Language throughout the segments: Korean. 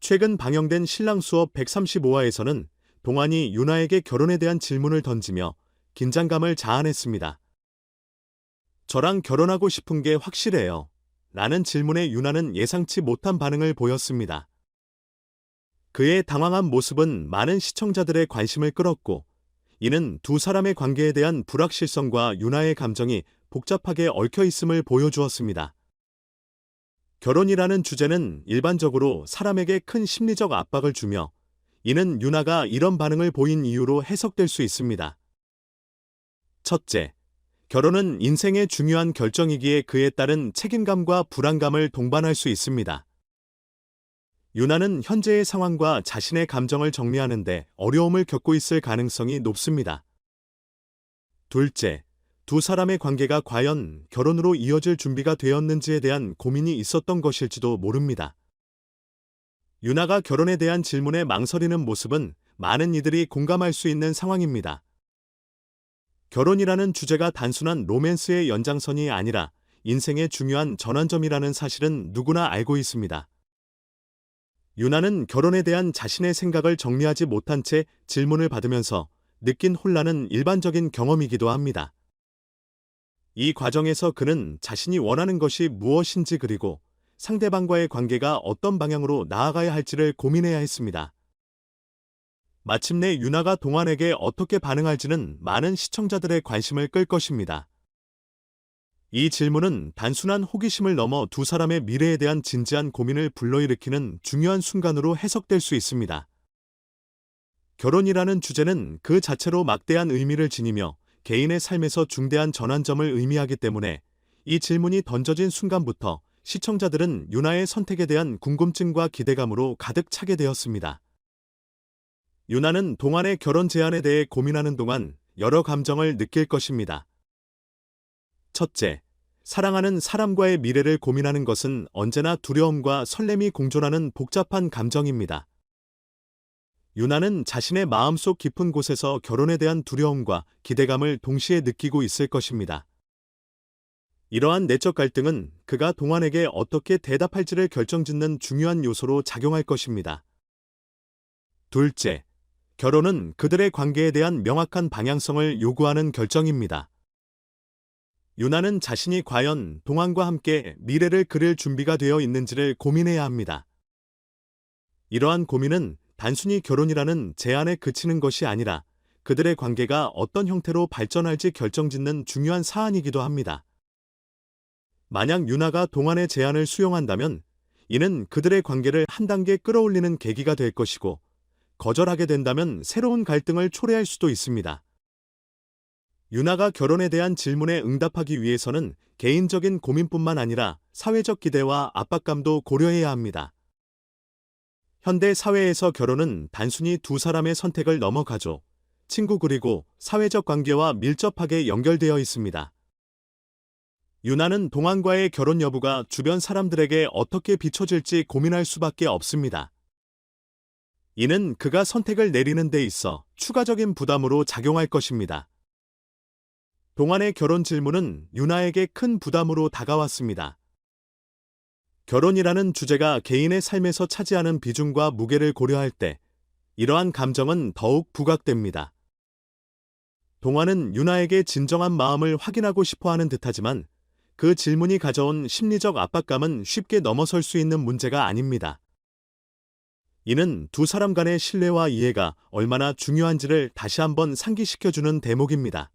최근 방영된 신랑 수업 135화에서는 동안이 유나에게 결혼에 대한 질문을 던지며 긴장감을 자아냈습니다. 저랑 결혼하고 싶은 게 확실해요. 라는 질문에 유나는 예상치 못한 반응을 보였습니다. 그의 당황한 모습은 많은 시청자들의 관심을 끌었고, 이는 두 사람의 관계에 대한 불확실성과 유나의 감정이 복잡하게 얽혀 있음을 보여주었습니다. 결혼이라는 주제는 일반적으로 사람에게 큰 심리적 압박을 주며, 이는 유나가 이런 반응을 보인 이유로 해석될 수 있습니다. 첫째, 결혼은 인생의 중요한 결정이기에 그에 따른 책임감과 불안감을 동반할 수 있습니다. 유나는 현재의 상황과 자신의 감정을 정리하는데 어려움을 겪고 있을 가능성이 높습니다. 둘째, 두 사람의 관계가 과연 결혼으로 이어질 준비가 되었는지에 대한 고민이 있었던 것일지도 모릅니다. 유나가 결혼에 대한 질문에 망설이는 모습은 많은 이들이 공감할 수 있는 상황입니다. 결혼이라는 주제가 단순한 로맨스의 연장선이 아니라 인생의 중요한 전환점이라는 사실은 누구나 알고 있습니다. 유나는 결혼에 대한 자신의 생각을 정리하지 못한 채 질문을 받으면서 느낀 혼란은 일반적인 경험이기도 합니다. 이 과정에서 그는 자신이 원하는 것이 무엇인지 그리고 상대방과의 관계가 어떤 방향으로 나아가야 할지를 고민해야 했습니다. 마침내 유나가 동안에게 어떻게 반응할지는 많은 시청자들의 관심을 끌 것입니다. 이 질문은 단순한 호기심을 넘어 두 사람의 미래에 대한 진지한 고민을 불러일으키는 중요한 순간으로 해석될 수 있습니다. 결혼이라는 주제는 그 자체로 막대한 의미를 지니며 개인의 삶에서 중대한 전환점을 의미하기 때문에 이 질문이 던져진 순간부터 시청자들은 유나의 선택에 대한 궁금증과 기대감으로 가득 차게 되었습니다. 유나는 동안의 결혼 제안에 대해 고민하는 동안 여러 감정을 느낄 것입니다. 첫째, 사랑하는 사람과의 미래를 고민하는 것은 언제나 두려움과 설렘이 공존하는 복잡한 감정입니다. 유나는 자신의 마음속 깊은 곳에서 결혼에 대한 두려움과 기대감을 동시에 느끼고 있을 것입니다. 이러한 내적 갈등은 그가 동안에게 어떻게 대답할지를 결정짓는 중요한 요소로 작용할 것입니다. 둘째, 결혼은 그들의 관계에 대한 명확한 방향성을 요구하는 결정입니다. 유나는 자신이 과연 동안과 함께 미래를 그릴 준비가 되어 있는지를 고민해야 합니다. 이러한 고민은 단순히 결혼이라는 제안에 그치는 것이 아니라 그들의 관계가 어떤 형태로 발전할지 결정짓는 중요한 사안이기도 합니다. 만약 유나가 동안의 제안을 수용한다면 이는 그들의 관계를 한 단계 끌어올리는 계기가 될 것이고, 거절하게 된다면 새로운 갈등을 초래할 수도 있습니다. 유나가 결혼에 대한 질문에 응답하기 위해서는 개인적인 고민뿐만 아니라 사회적 기대와 압박감도 고려해야 합니다. 현대 사회에서 결혼은 단순히 두 사람의 선택을 넘어 가족, 친구 그리고 사회적 관계와 밀접하게 연결되어 있습니다. 유나는 동안과의 결혼 여부가 주변 사람들에게 어떻게 비춰질지 고민할 수밖에 없습니다. 이는 그가 선택을 내리는 데 있어 추가적인 부담으로 작용할 것입니다. 동안의 결혼 질문은 유나에게 큰 부담으로 다가왔습니다. 결혼이라는 주제가 개인의 삶에서 차지하는 비중과 무게를 고려할 때 이러한 감정은 더욱 부각됩니다. 동안은 유나에게 진정한 마음을 확인하고 싶어하는 듯하지만 그 질문이 가져온 심리적 압박감은 쉽게 넘어설 수 있는 문제가 아닙니다. 이는 두 사람 간의 신뢰와 이해가 얼마나 중요한지를 다시 한번 상기시켜주는 대목입니다.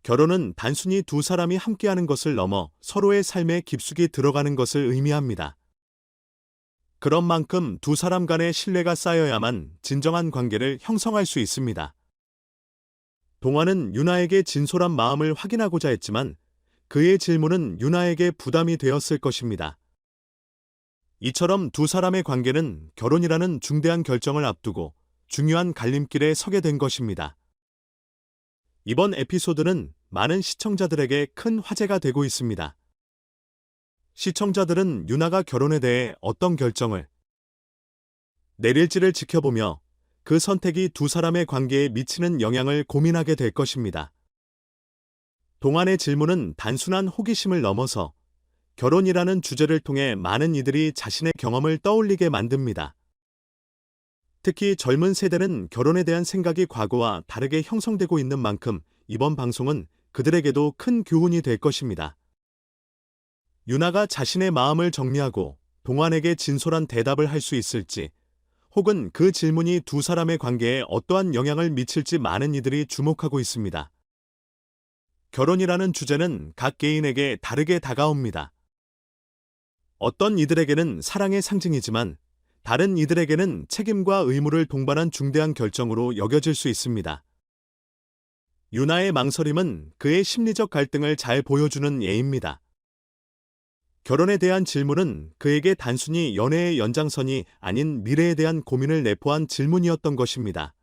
결혼은 단순히 두 사람이 함께하는 것을 넘어 서로의 삶에 깊숙이 들어가는 것을 의미합니다. 그런 만큼 두 사람 간의 신뢰가 쌓여야만 진정한 관계를 형성할 수 있습니다. 동화는 유나에게 진솔한 마음을 확인하고자 했지만 그의 질문은 유나에게 부담이 되었을 것입니다. 이처럼 두 사람의 관계는 결혼이라는 중대한 결정을 앞두고 중요한 갈림길에 서게 된 것입니다. 이번 에피소드는 많은 시청자들에게 큰 화제가 되고 있습니다. 시청자들은 유나가 결혼에 대해 어떤 결정을 내릴지를 지켜보며 그 선택이 두 사람의 관계에 미치는 영향을 고민하게 될 것입니다. 동안의 질문은 단순한 호기심을 넘어서 결혼이라는 주제를 통해 많은 이들이 자신의 경험을 떠올리게 만듭니다. 특히 젊은 세대는 결혼에 대한 생각이 과거와 다르게 형성되고 있는 만큼 이번 방송은 그들에게도 큰 교훈이 될 것입니다. 유나가 자신의 마음을 정리하고 동환에게 진솔한 대답을 할 수 있을지, 혹은 그 질문이 두 사람의 관계에 어떠한 영향을 미칠지 많은 이들이 주목하고 있습니다. 결혼이라는 주제는 각 개인에게 다르게 다가옵니다. 어떤 이들에게는 사랑의 상징이지만 다른 이들에게는 책임과 의무를 동반한 중대한 결정으로 여겨질 수 있습니다. 유나의 망설임은 그의 심리적 갈등을 잘 보여주는 예입니다. 결혼에 대한 질문은 그에게 단순히 연애의 연장선이 아닌 미래에 대한 고민을 내포한 질문이었던 것입니다.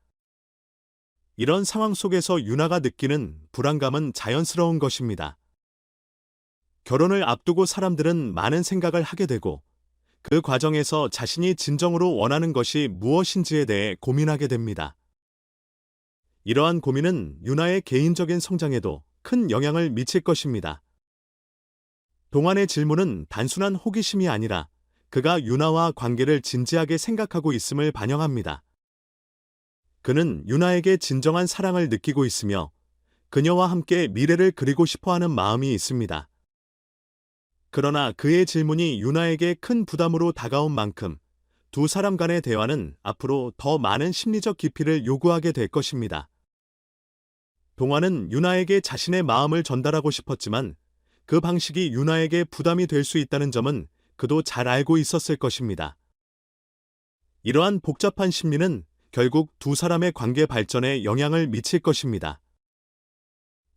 이런 상황 속에서 유나가 느끼는 불안감은 자연스러운 것입니다. 결혼을 앞두고 사람들은 많은 생각을 하게 되고 그 과정에서 자신이 진정으로 원하는 것이 무엇인지에 대해 고민하게 됩니다. 이러한 고민은 유나의 개인적인 성장에도 큰 영향을 미칠 것입니다. 동환의 질문은 단순한 호기심이 아니라 그가 유나와 관계를 진지하게 생각하고 있음을 반영합니다. 그는 유나에게 진정한 사랑을 느끼고 있으며 그녀와 함께 미래를 그리고 싶어하는 마음이 있습니다. 그러나 그의 질문이 유나에게 큰 부담으로 다가온 만큼 두 사람 간의 대화는 앞으로 더 많은 심리적 깊이를 요구하게 될 것입니다. 동환은 유나에게 자신의 마음을 전달하고 싶었지만 그 방식이 유나에게 부담이 될 수 있다는 점은 그도 잘 알고 있었을 것입니다. 이러한 복잡한 심리는 결국 두 사람의 관계 발전에 영향을 미칠 것입니다.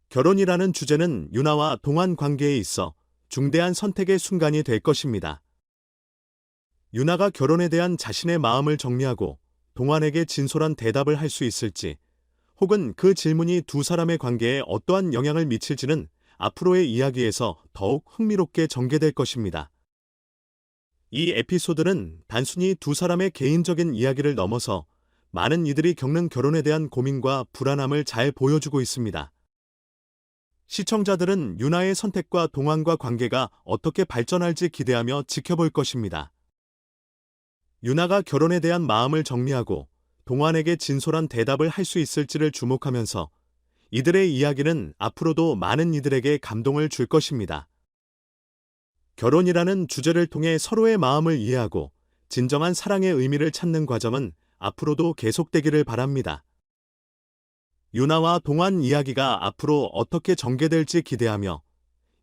결혼이라는 주제는 유나와 동환 관계에 있어 중대한 선택의 순간이 될 것입니다. 유나가 결혼에 대한 자신의 마음을 정리하고 동환에게 진솔한 대답을 할 수 있을지, 혹은 그 질문이 두 사람의 관계에 어떠한 영향을 미칠지는 앞으로의 이야기에서 더욱 흥미롭게 전개될 것입니다. 이 에피소드는 단순히 두 사람의 개인적인 이야기를 넘어서 많은 이들이 겪는 결혼에 대한 고민과 불안함을 잘 보여주고 있습니다. 시청자들은 유나의 선택과 동환과 관계가 어떻게 발전할지 기대하며 지켜볼 것입니다. 유나가 결혼에 대한 마음을 정리하고 동환에게 진솔한 대답을 할 수 있을지를 주목하면서 이들의 이야기는 앞으로도 많은 이들에게 감동을 줄 것입니다. 결혼이라는 주제를 통해 서로의 마음을 이해하고 진정한 사랑의 의미를 찾는 과정은 앞으로도 계속되기를 바랍니다. 유나와 동환 이야기가 앞으로 어떻게 전개될지 기대하며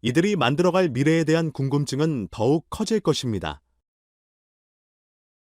이들이 만들어갈 미래에 대한 궁금증은 더욱 커질 것입니다.